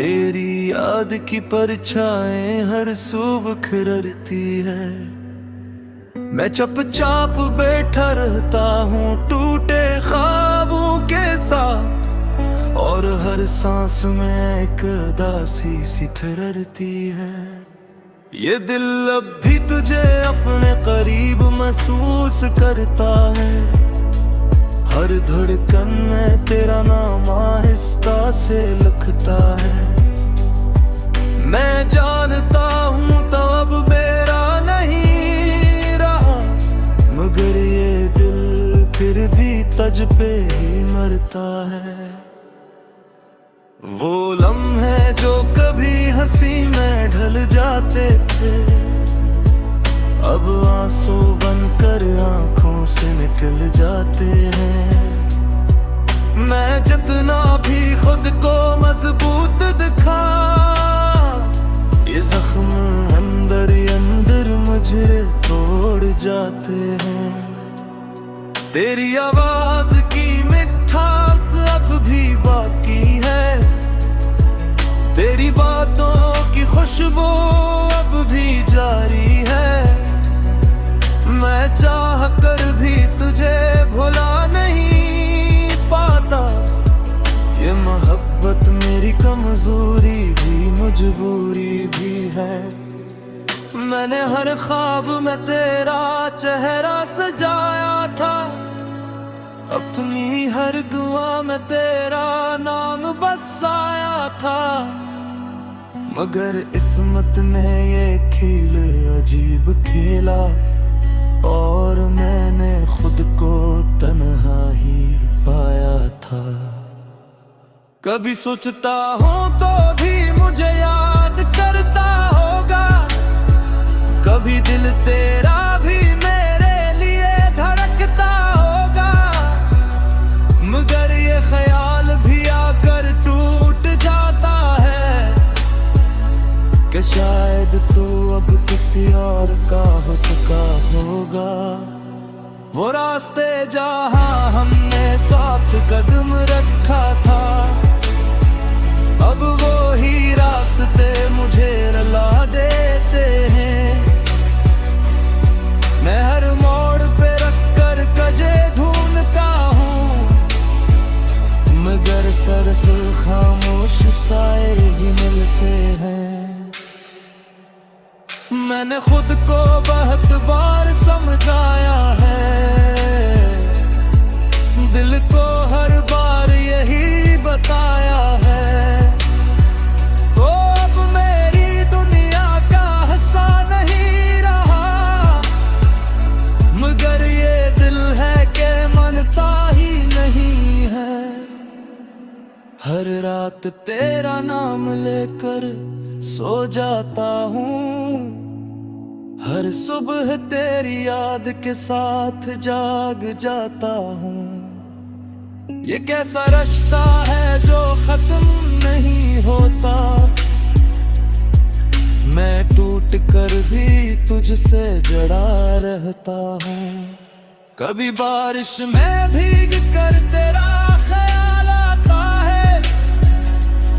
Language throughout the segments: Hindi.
तेरी याद की परछाएं हर सुबह खिलती है। मैं चुपचाप बैठा रहता हूँ टूटे ख्वाबों के साथ, और हर सांस में एक उदासी सी ठहरती है। ये दिल अब भी तुझे अपने करीब महसूस करता है। हर धड़कन में तेरा नाम आहिस्ता से लिखता है। मैं जानता हूँ तब मेरा नहीं रहा, मगर ये दिल फिर भी तुझ पे ही मरता है। वो लम्हे जो कभी हंसी में ढल जाते थे, अब आंसू बनकर आंखों से निकल जाते हैं। मैं जितना भी खुद को मजबूत दिखा, ये जख्म अंदर ही अंदर मुझे तोड़ जाते हैं। तेरी आवाज की मिठास अब भी बाकी है, तेरी बातों की खुशबू अब भी जारी है। मैं चाह कर भी तुझे भुला नहीं पाता, ये मोहब्बत मेरी कमजोरी भी मजबूरी भी है। मैंने हर ख्वाब में तेरा चेहरा सजाया था, अपनी हर दुआ में तेरा नाम बसाया था, मगर किस्मत ने ये खेल अजीब खेला, और मैंने खुद को तन्हा ही पाया था। कभी सोचता हूँ तो भी मुझे याद करता होगा, कभी दिल तेरा भी मेरे लिए धड़कता होगा, मगर ये ख्याल भी आकर टूट जाता है कि शायद तू अब किसी और का हो चुका होगा। वो रास्ते जहाँ हमने साथ कदम रखा था, अब वो ही रास्ते मुझे रुला देते हैं। मैं हर मोड़ पे रखकर कजे ढूंढता हूँ, मगर सिर्फ खामोश साए ही मिलते हैं। मैंने खुद को बहुत बार समझाया है, दिल को हर बार यही बताया है। ओ अब मेरी दुनिया का हिस्सा नहीं रहा, मगर ये दिल है कि मानता ही नहीं है। हर रात तेरा नाम लेकर सो जाता हूँ, हर सुबह तेरी याद के साथ जाग जाता हूँ। ये कैसा रिश्ता है जो खत्म नहीं होता, मैं टूट कर भी तुझसे जड़ा रहता हूँ। कभी बारिश में भीग कर तेरा ख्याल आता है,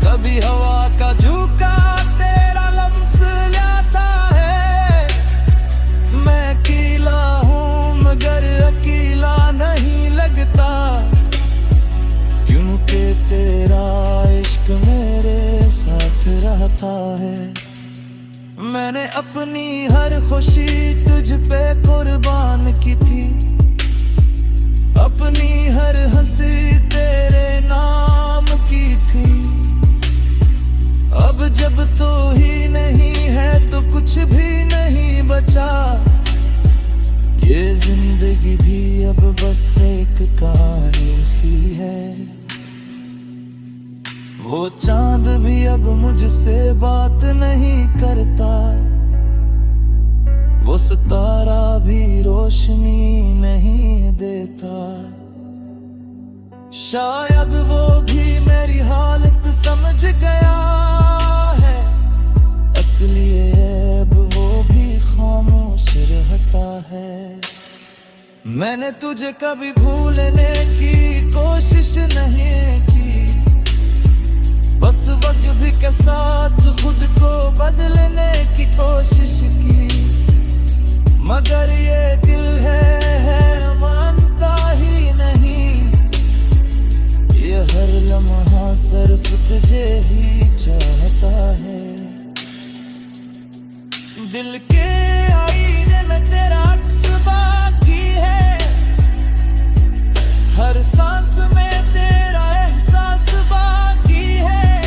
कभी हवा का झोंका तेरा लम्स लाता है। मैं अकेला हूँ मगर अकेला नहीं लगता, क्योंकि तेरा इश्क मेरे साथ रहता है। मैंने अपनी हर खुशी तुझ पे कुर्बान की थी, अपनी हर हंसी तेरे नाम की थी। अब जब तू ही नहीं है तो कुछ भी नहीं बचा, ये जिंदगी भी अब बस एक कहानी सी है। वो चांद भी अब मुझसे बात नहीं करता, वो सितारा भी रोशनी नहीं देता। शायद वो भी मेरी हालत समझ गया है, इसलिए अब वो भी खामोश रहता है। मैंने तुझे कभी भूलने की कोशिश नहीं की, बस वक्त भी कैसे मगर ये दिल है मानता ही नहीं। ये हर लम्हा सिर्फ तुझे ही चाहता है। दिल के आईने में तेरा अक्स बाकी है। हर सांस में तेरा एहसास बाकी है।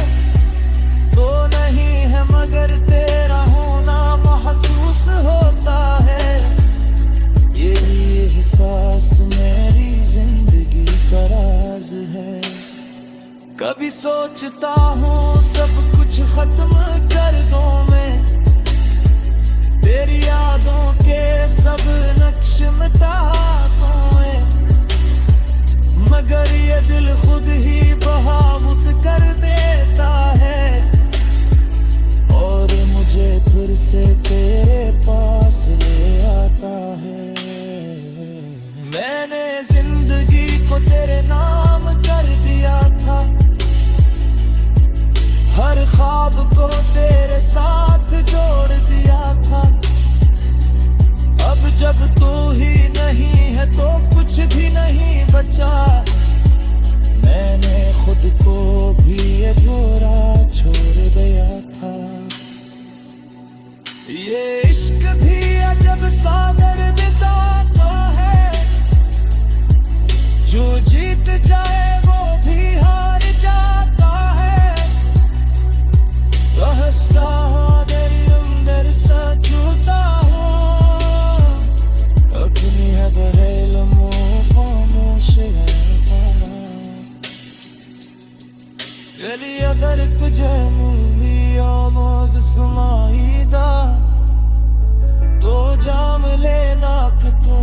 तो नहीं है मगर तेरा होना महसूस होता है। ये एहसास मेरी जिंदगी का राज है। कभी सोचता हूँ सब कुछ खत्म कर दूं मैं। तेरी यादों के सब नक्श मिटा दूं मैं। मगर ये दिल खुद ही बगावत कर देता है। और मुझे फिर से तेरे पास ले आता है। मैंने जिंदगी को तेरे नाम कर दिया था। हर ख्वाब को तेरे साथ जोड़ दिया था। अब जब तू ही नहीं है तो कुछ भी नहीं बचा। मैंने खुद को भी अधूरा छोड़ दिया था। ये इश्क भी अजब सा दर्द देता है। जो जीत जाए वो भी हार जाता है। हंसता तेरे अंदर सा जूता हूँ। अपनी है बहेलमो खामोश रहता। गली अगर तुझे मूवी आवाज सुनाई दा तो जाम लेना कि तू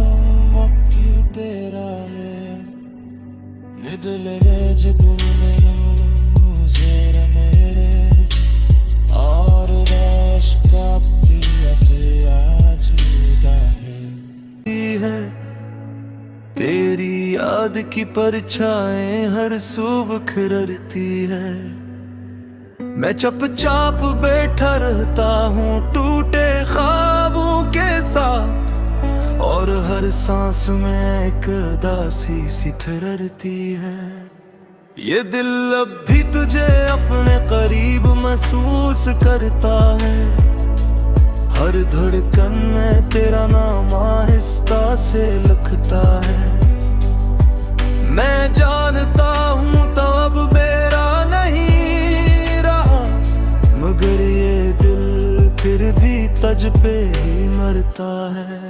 मक्की तेरा है। निदल रे जब मेरे मुझे मेरे और रश का पिया आज है। तेरी याद की परछाएं हर सुबह खिरती है। मैं चुपचाप बैठा रहता हूँ टूटे ख्वाबों के साथ। और हर सांस में एक उदासी सी ठहरती है। ये दिल अब भी तुझे अपने करीब महसूस करता है। हर धड़कन में तेरा नाम आहिस्ता से लिखता है। मैं जानता हूँ तो अब मेरा नहीं रहा। मगर ये दिल फिर भी तुझ पे ही मरता है।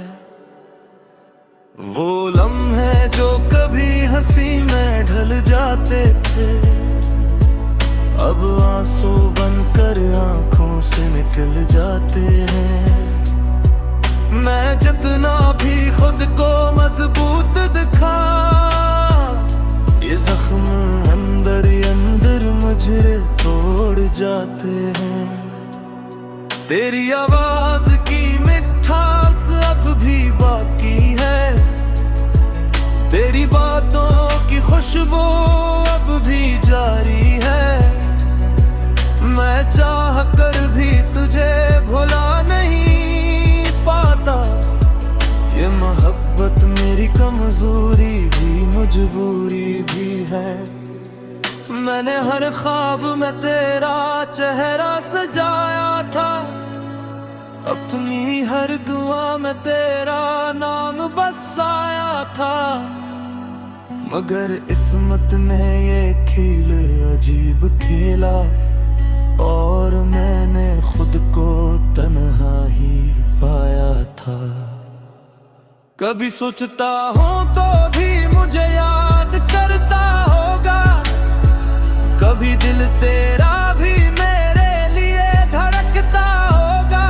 वो लम्हे जो कभी हंसी में ढल जाते थे अब आंसू बनकर आंखों से निकल जाते हैं। मैं जितना भी खुद को मजबूत दिखा ये जख्म अंदर ही अंदर मुझे तोड़ जाते हैं। तेरी आवाज की मिठास अब भी बाकी है। तेरी बातों की खुशबू अब भी जारी है। मैं चाह कर भी तुझे भुला नहीं पाता। ये मोहब्बत मेरी कमजोरी भी मजबूरी भी है। मैंने हर ख्वाब में तेरा चेहरा सजाया था। अपनी हर दुआ में तेरा नाम बसाया था। मगर किस्मत ने ये खेल अजीब खेला और मैंने खुद को तन्हा ही पाया था। कभी सोचता हूँ तो भी मुझे याद करता होगा। कभी दिल तेरा भी मेरे लिए धड़कता होगा।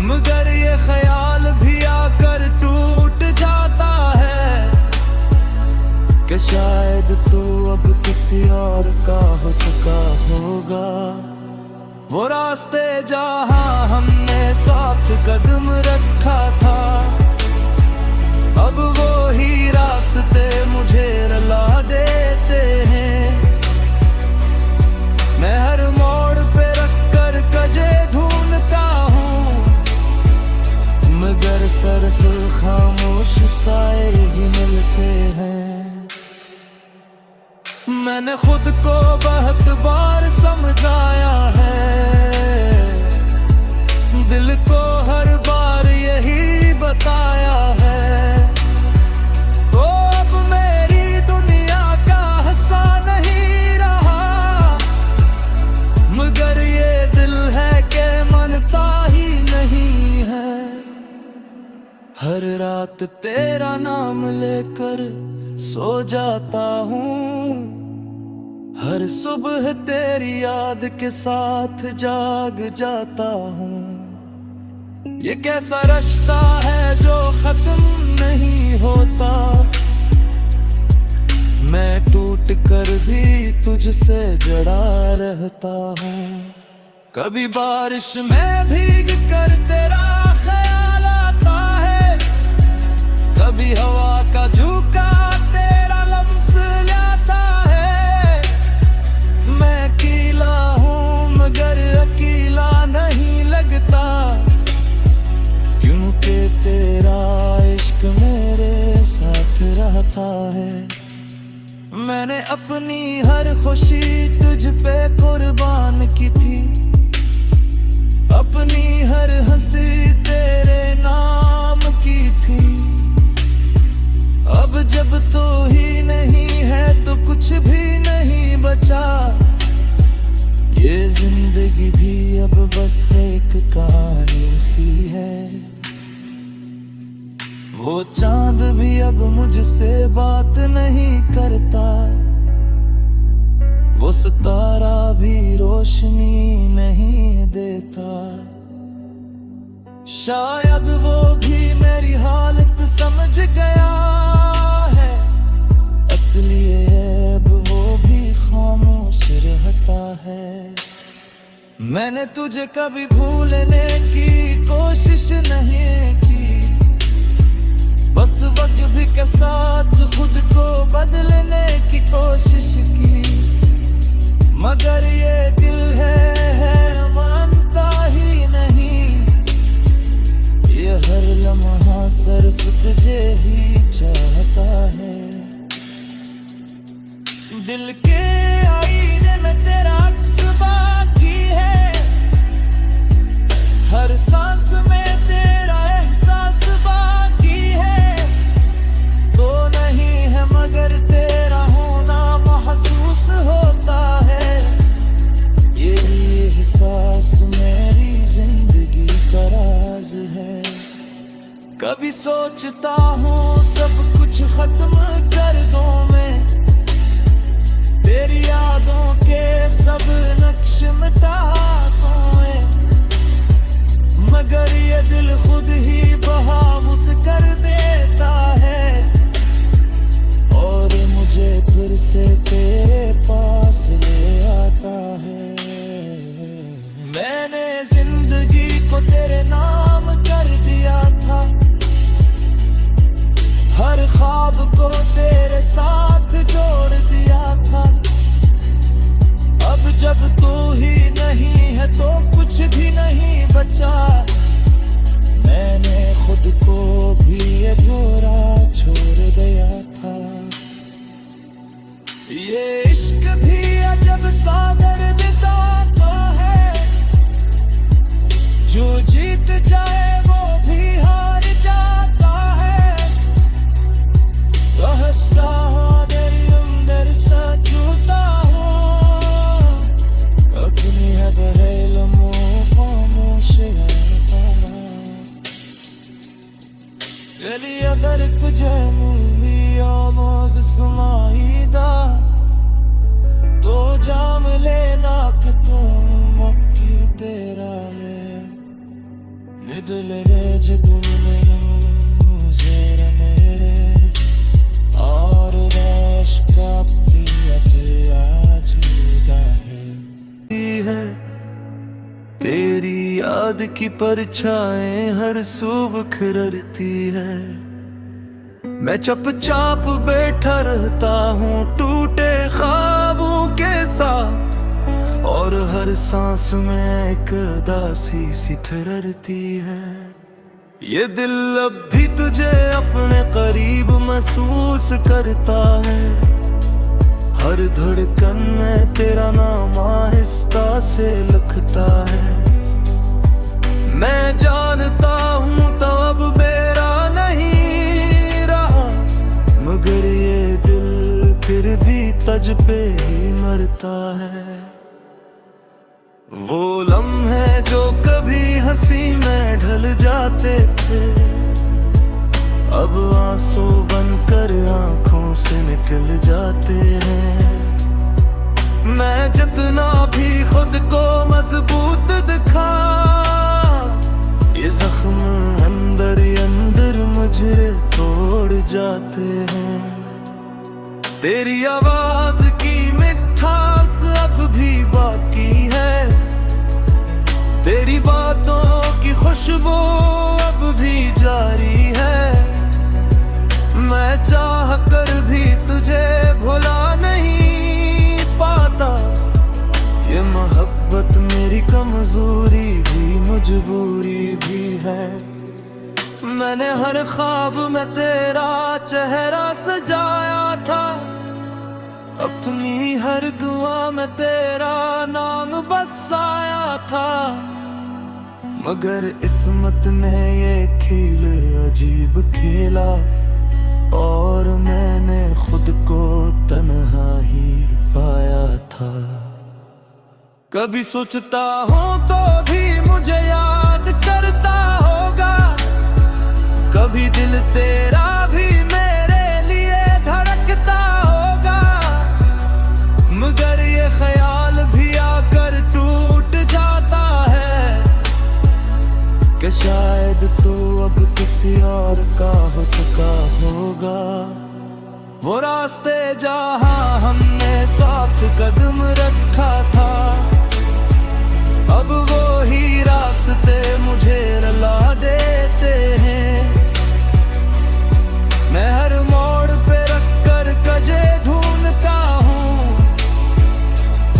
मगर ये ख्याल भी आकर टूट जाता है कि शायद तू अब किसी और का हो चुका होगा। वो रास्ते जहाँ हमने साथ कदम रखा था अब वो ही रास्ते मुझे रुला देते हैं। मैं हर मोड़ पे रख कर कजे ढूंढता हूँ मैंने खुद को बहुत बार समझाया है, दिल को हर बार यही बताया है। तो अब मेरी दुनिया का हिस्सा नहीं रहा, मगर ये दिल है कि मानता ही नहीं है। हर रात तेरा नाम लेकर सो जाता हूँ, हर सुबह तेरी याद के साथ जाग जाता हूँ। ये कैसा रिश्ता है जो खत्म नहीं होता, मैं टूट कर भी तुझसे जड़ा रहता हूँ। कभी बारिश में भीग कर तेरा ख्याल आता है, कभी हवा का झोंका तेरा लम्स लाता है। मैं अकेला हूँ मगर अकेला नहीं लगता, क्योंकि तेरा इश्क मेरे साथ रहता है। मैंने अपनी हर खुशी तुझ पे कुर्बान की थी, अपनी हर हंसी तेरे नाम की थी। अब जब तू ही नहीं है तो कुछ भी नहीं बचा, ये जिंदगी भी अब बस एक कहानी सी है। वो चांद भी अब मुझसे बात नहीं करता, वो सितारा भी रोशनी नहीं देता। शायद वो भी मेरी हालत समझ गया है, असली अब वो भी खामोश रहता है। मैंने तुझे कभी भूलने की कोशिश नहीं की, बस वक्त भी के साथ खुद को बदलने की कोशिश की। मगर ये दिल है मानता ही नहीं, ये हर लम्हा सिर्फ तुझे ही चाहता है। दिल के आईने में तेरा अक्स बाकी है, हर सांस में तेरा एहसास बाकी है। तो नहीं है मगर तेरा होना महसूस होता है, यही एहसास मेरी जिंदगी का राज है। कभी सोचता हूँ सब कुछ खत्म कर दूं मैं, तेरी यादों के सब नक्श मिटा दूं मैं, मगर ये दिल खुद ही बगावत कर देता है और मुझे फिर से तेरे पास ले आता है। मैंने जिंदगी को तेरे नाम कर दिया था, हर ख्वाब को तेरे साथ जोड़ दिया था। अब जब तू ही नहीं है तो कुछ भी नहीं बचा, मैंने खुद को भी अधूरा छोड़ दिया था। ये इश्क भी अजब सा दर्द देता है, जो जीत जाए वो भी हार जाता है। रहस्ता तेरे अंदर सजूता हूँ, अपनी है बहेलमो खामोश रहता। चली अगर तुझे मूवी आवाज सुनाईदा, तो जाम लेना कि तू मक्की तेरा है। निदल रे जगूने मुझे मेरे और रश का पियते आज है। तेरी याद की परछाएं हर सुबह खिरती है, मैं चुपचाप बैठा रहता हूँ टूटे ख्वाबों के साथ, और हर सांस में एक उदासी सी ठहरती है। ये दिल अब भी तुझे अपने करीब महसूस करता है, हर धड़कन में तेरा नाम आहिस्ता से लिखता है। मैं जानता हूँ तो अब मेरा नहीं रहा, मगर ये दिल फिर भी तुझ पे ही मरता है। वो लम्हे जो कभी हंसी में ढल जाते थे, अब आंसू बनकर आंखों से निकल जाते हैं। मैं जितना भी खुद को मजबूत दिखा, ये जख्म अंदर ही अंदर मुझे तोड़ जाते हैं। तेरी आवाज की मिठास अब भी बाकी है, तेरी बातों की खुशबू अब भी जारी है। मैं चाह कर भी तुझे भुला नहीं पाता, ये मोहब्बत मेरी कमजोरी भी मजबूरी भी है। मैंने हर ख्वाब में तेरा चेहरा सजाया था, अपनी हर दुआ में तेरा नाम बसाया था, मगर किस्मत ने ये खेल अजीब खेला और मैंने खुद को तन्हा ही पाया था। कभी सोचता हूँ तो भी मुझे याद करता होगा, कभी दिल तेरा भी मेरे लिए धड़कता होगा, मगर ये ख्याल भी आकर टूट जाता है कि शायद तू अब किसी और का हो चुका होगा। वो रास्ते जहाँ हमने साथ कदम रखा था, अब वो ही रास्ते मुझे रुला देते हैं। मैं हर मोड़ पे रख कर कजे ढूंढता हूँ,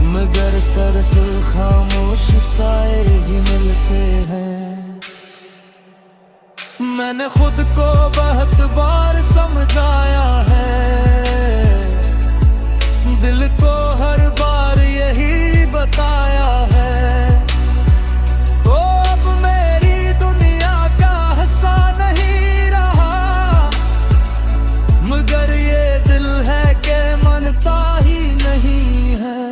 मगर सिर्फ खामोश साए ही मिलते हैं। मैंने खुद को बहुत बार समझाया है, दिल को हर बार यही बताया है। ओ अब मेरी दुनिया का हिस्सा नहीं रहा, मगर ये दिल है कि मानता ही नहीं है।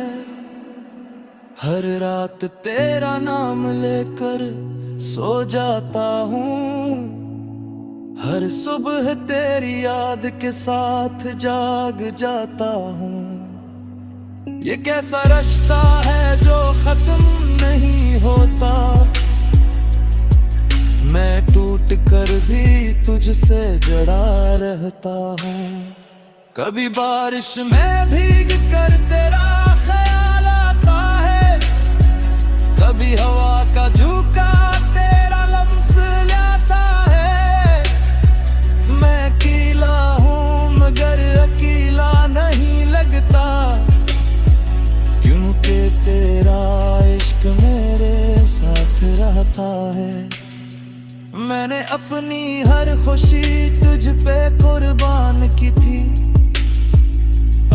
हर रात तेरा नाम लेकर सो जाता हूँ, हर सुबह तेरी याद के साथ जाग जाता हूँ। ये कैसा रिश्ता है जो खत्म नहीं होता, मैं टूट कर भी तुझसे जड़ा रहता हूँ। कभी बारिश में भीग कर तेरा ख्याल आता है, कभी हवा का झोंका तेरा लम्स लाता है। मैं अकेला हूँ मगर अकेला नहीं लगता, क्योंकि तेरा इश्क मेरे साथ रहता है। मैंने अपनी हर खुशी तुझ पे कुर्बान की थी,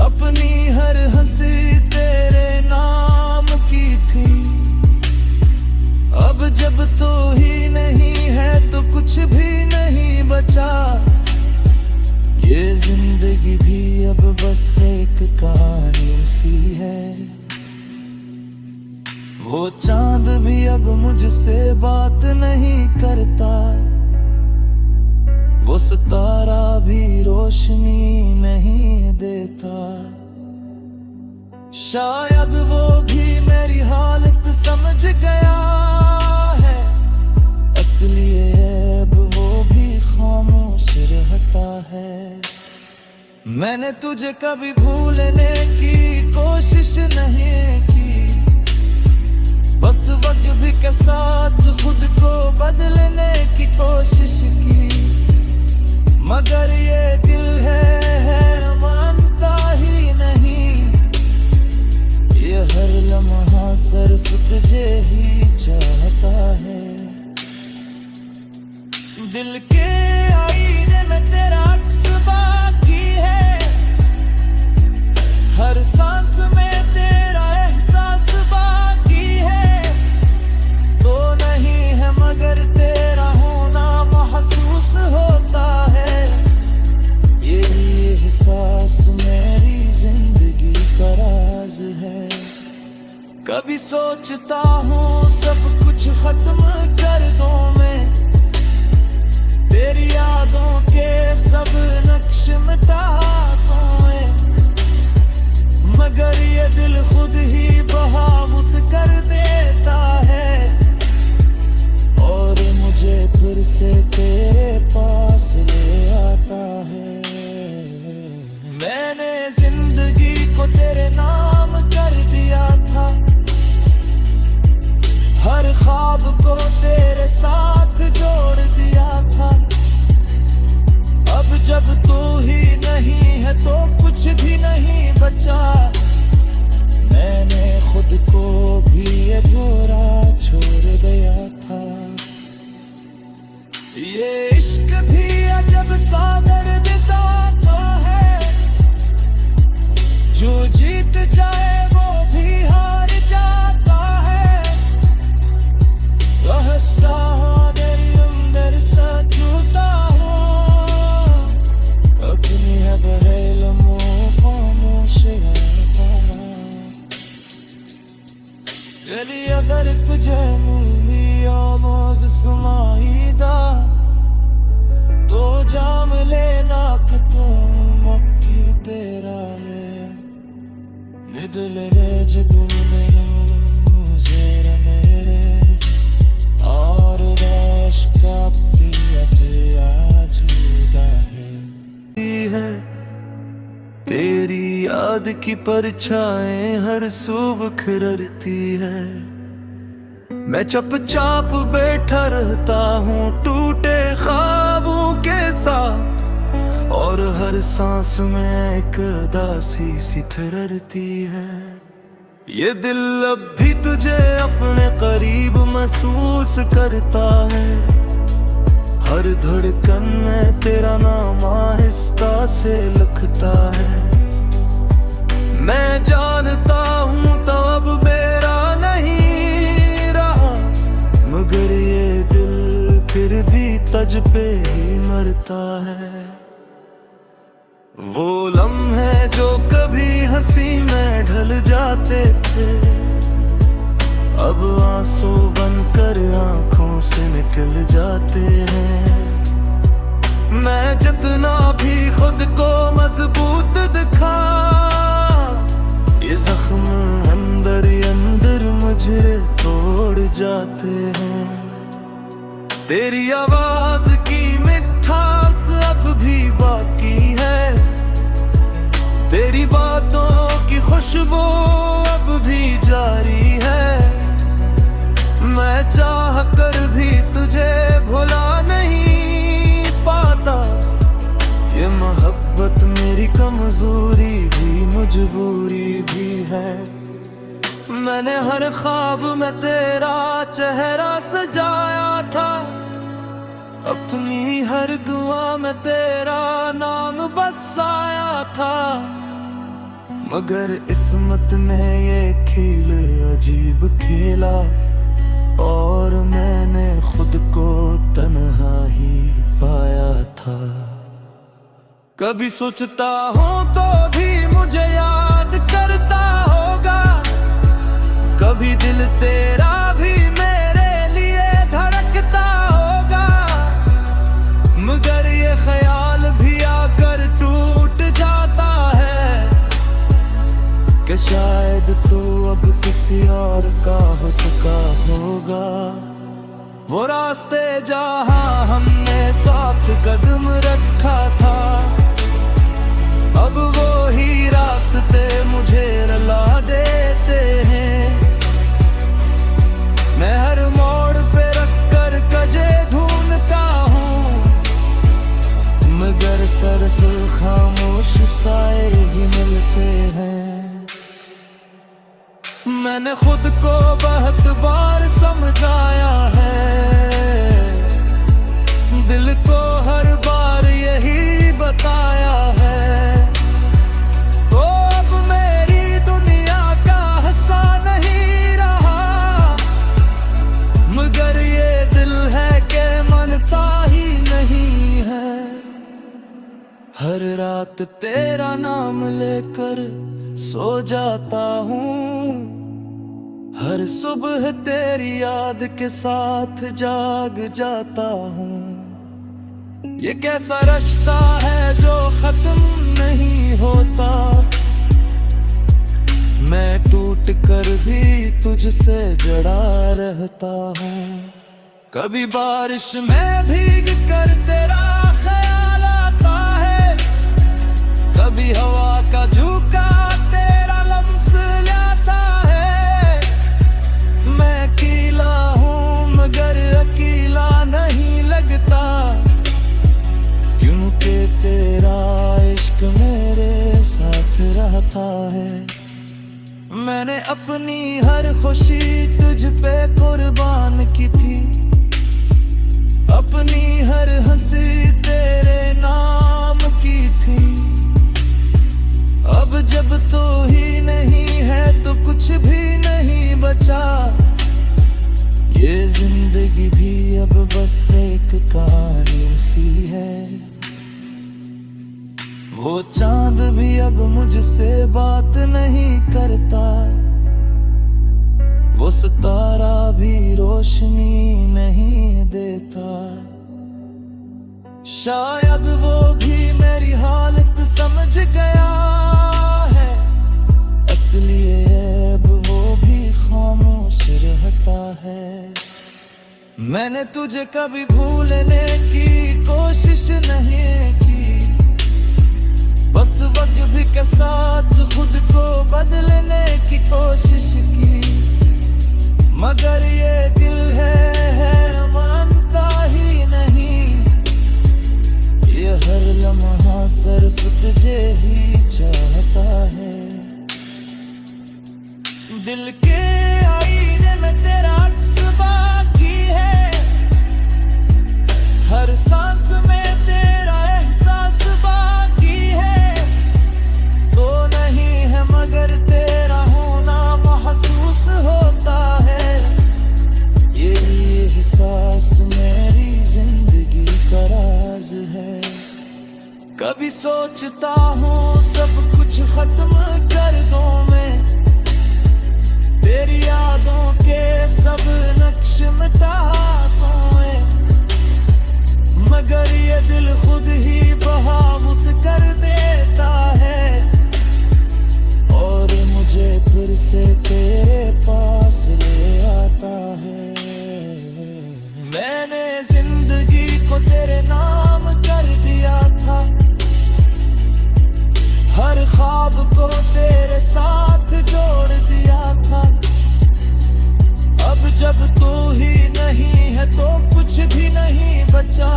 अपनी हर हंसी तेरे नाम की थी। अब जब तू ही नहीं है तो कुछ भी नहीं बचा, ये जिंदगी भी अब बस एक कहानी सी है। वो चांद भी अब मुझसे बात नहीं करता, वो सितारा भी रोशनी नहीं देता। शायद वो भी मेरी हालत समझ गया है, इसलिए अब वो भी खामोश रहता है। मैंने तुझे कभी भूलने की कोशिश नहीं की, बस वक्त भी के साथ खुद को बदलने की कोशिश की, मगर ये दिल है मानता ही नहीं। ये हर लम्हा सिर्फ तुझे ही चाहता है। दिल के आईने में तेरा अक्स बाकी है, हर कभी सोचता हूँ सब कुछ खत्म कर दूं मैं, तेरी यादों के सब नक्श मिटा दूं मैं, मगर ये दिल खुद ही बगावत कर देता है और मुझे फिर से तेरे पास ले आता है। मैंने जिंदगी को तेरे नाम कर दिया था, हर ख्वाब को तेरे साथ जोड़ दिया था। अब जब तू ही नहीं है तो कुछ भी नहीं बचा, मैंने खुद को भी अधूरा छोड़ दिया था। ये इश्क भी अजब सा दर्द देता है, जो जीत जाए वो भी हार जाता है। रहस्ता तेरे अंदर सा जूता हूँ, अपनी है बहेलमो खामोश आता। चली अगर तुझे मूवी आवाज सुनाईदा तो जाम लेना कि तू मक्की तेरा है। निदल रे जदूने मुझे मेरे और राश का पिया आज है। तेरी याद की परछाएं हर सुबह खिरती है, मैं चुपचाप बैठा रहता हूँ टूटे ख्वाबों के साथ, और हर सांस में एक उदासी सी ठहरती है। ये दिल अब भी तुझे अपने करीब महसूस करता है, हर धड़कन में तेरा नाम आहिस्ता से लिखता है। मैं जानता हूँ तो अब मेरा नहीं रहा, मगर ये दिल फिर भी तुझ पे ही मरता है। वो लम्हे जो कभी हंसी में ढल जाते थे, अब आंसू बनकर आंखों से निकल जाते हैं। मैं जितना भी खुद को मजबूत दिखा, ये जख्म अंदर अंदर मुझे तोड़ जाते हैं। तेरी आवाज की मिठास अब भी बाकी है, तेरी बातों की खुशबू अब भी जारी है। मैं चाह कर भी तुझे भुला नहीं पाता, ये मोहब्बत मेरी कमजोरी भी मजबूरी भी है। मैंने हर ख्वाब में तेरा चेहरा सजाया था, अपनी हर दुआ में तेरा नाम बसाया था, मगर किस्मत ने ये खेल अजीब खेला और मैंने खुद को तन्हा ही पाया था। कभी सोचता हूँ तो भी मुझे याद करता होगा, कभी दिल तेरा भी मेरे लिए धड़कता होगा, मगर ये ख्याल भी आकर टूट जाता है कि शायद तू अब किसी और का हो चुका होगा। वो रास्ते जहाँ हमने साथ कदम रखा था, अब वो ही रास्ते मुझे रुला देते हैं। मैं हर मोड़ पे रख कर कजे ढूंढता हूँ, मगर सिर्फ खामोश साए ही मिलते हैं। मैंने खुद को बहुत बार समझाया है, दिल को हर बार यही बताया है। तो अब मेरी दुनिया का हिस्सा नहीं रहा, मगर ये दिल है कि मानता ही नहीं है। हर रात तेरा नाम लेकर सो जाता हूँ, हर सुबह तेरी याद के साथ जाग जाता हूँ। ये कैसा रास्ता है जो खत्म नहीं होता। मैं टूट कर भी तुझसे जड़ा रहता हूँ। कभी बारिश में भीग कर तेरा ख्याल आता है, कभी हवा का झोंका तेरा लम्स लाता है। मैं अकेला हूँ मगर अकेला नहीं लगता, क्योंकि तेरा इश्क मेरे साथ रहता है। मैंने अपनी हर खुशी तुझ पे कुर्बान की थी, अपनी हर हंसी तेरे नाम की थी। अब जब तू ही नहीं है तो कुछ भी नहीं बचा। ये जिंदगी भी अब बस एक कहानी सी है। वो चांद भी अब मुझसे बात नहीं करता, वो सितारा भी रोशनी नहीं देता। शायद वो भी मेरी हालत समझ गया है, इसलिए अब वो भी खामोश रहता है। मैंने तुझे कभी भूलने की कोशिश नहीं की, बस वक्त भी के साथ खुद को बदलने की कोशिश की। मगर ये दिल है मानता ही नहीं, ये हर लम्हा सिर्फ तुझे ही चाहता है। दिल के आईने में तेरा अक्स बाकी है, हर सांस में तेरा एहसास बाकी है। तो नहीं है मगर तेरा होना महसूस होता है। यही एहसास मेरी जिंदगी का राज है। कभी सोचता हूँ सब कुछ खत्म कर दूं मैं, तेरी यादों के सब नक्श मिटा दूं मैं। मगर ये दिल खुद ही बगावत कर देता है, और मुझे फिर से तेरे पास ले आता है। मैंने जिंदगी को तेरे नाम कर दिया था, हर ख्वाब को तेरे साथ जोड़ दिया था। अब जब तू ही नहीं है तो कुछ भी नहीं बचा।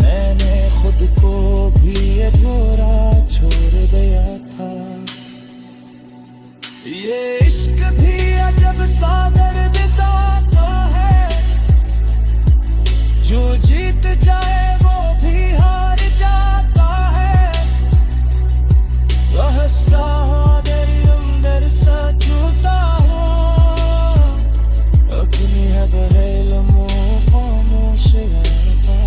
मैंने खुद को भी अधूरा छोड़ दिया था। ये इश्क भी अजब सा दर्द है, जो जीत जाए वो भी हार जाता है। रहस्ता हूँ तेरी अंदर सजूता हूँ, अपनी है बहेलमो खामोश रहता।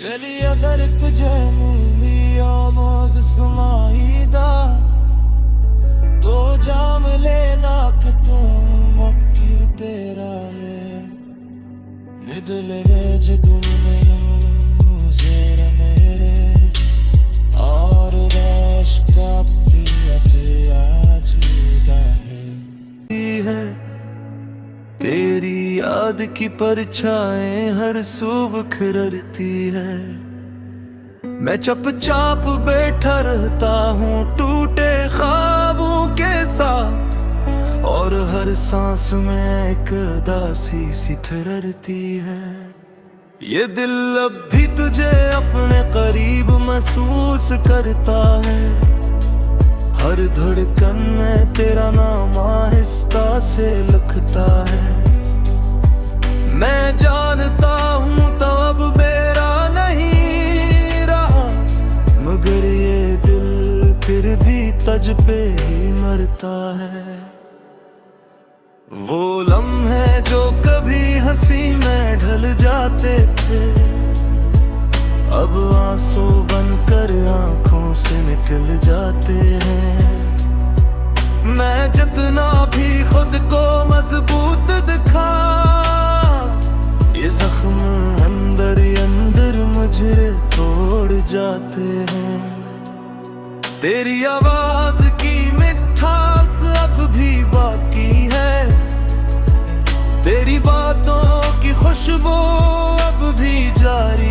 यदि अगर तुझे मेरी आवाज़ सुनाई दा, तो जाम लेना कि तू मक्की तेरा है। निदल रे जदूने मुझे मेरे और राश का पिया आज है। तेरी याद की परछाएं हर सुबह खिरती है। मैं चुपचाप बैठा रहता हूँ टूटे ख्वाबों के साथ, और हर सांस में एक उदासी सी ठहरती है। ये दिल अब भी तुझे अपने करीब महसूस करता है, हर धड़कन में तेरा नाम आहिस्ता से लिखता है। मैं जानता हूँ तो अब मेरा नहीं रहा, मगर ये दिल फिर भी तुझ पे ही मरता है। वो लम्हे जो कभी हंसी में ढल जाते थे, अब आंसू बनकर आंखों से निकल जाते हैं। मैं जितना भी खुद को मजबूत दिखा, ये जख्म अंदर ही अंदर मुझे तोड़ जाते हैं। तेरी आवाज की मिठास अब भी बाकी है, तेरी बातों की खुशबू अब भी जारी